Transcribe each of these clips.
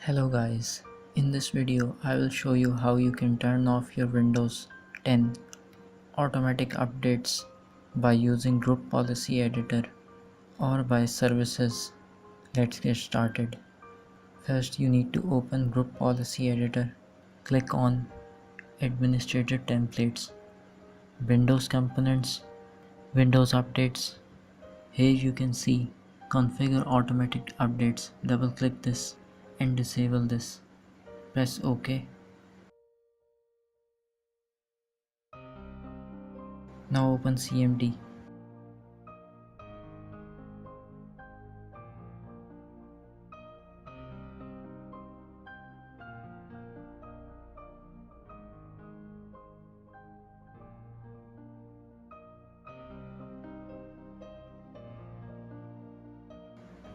Hello guys, in this video I will show you how you can turn off your Windows 10 automatic updates by using Group Policy Editor or by services. Let's get started. First you need to open Group Policy Editor. Click on Administrator Templates, Windows Components, Windows Updates. Here you can see Configure Automatic Updates. Double click this and disable this. Press OK. Now open CMD.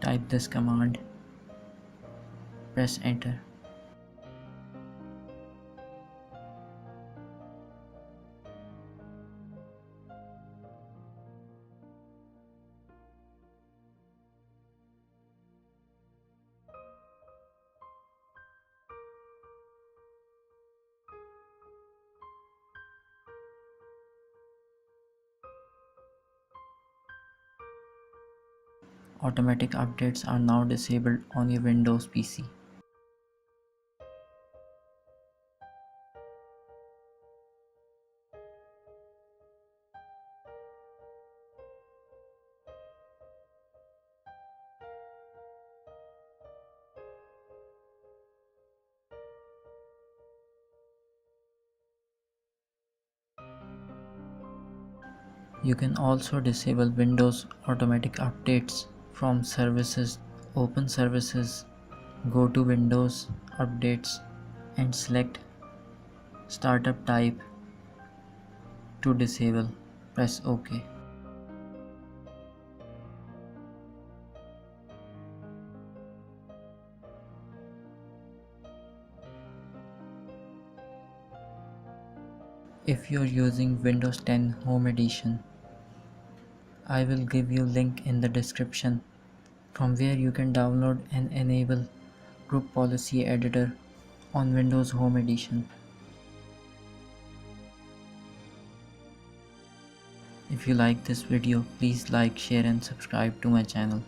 Type this command. Press enter. Automatic updates are now disabled on your Windows PC. You can also disable Windows automatic updates from services. Open services, go to Windows Updates and select Startup Type to disable. Press OK. If you're using Windows 10 Home Edition, I will give you link in the description from where you can download and enable Group Policy Editor on Windows Home Edition. If you like this video, please like, share and subscribe to my channel.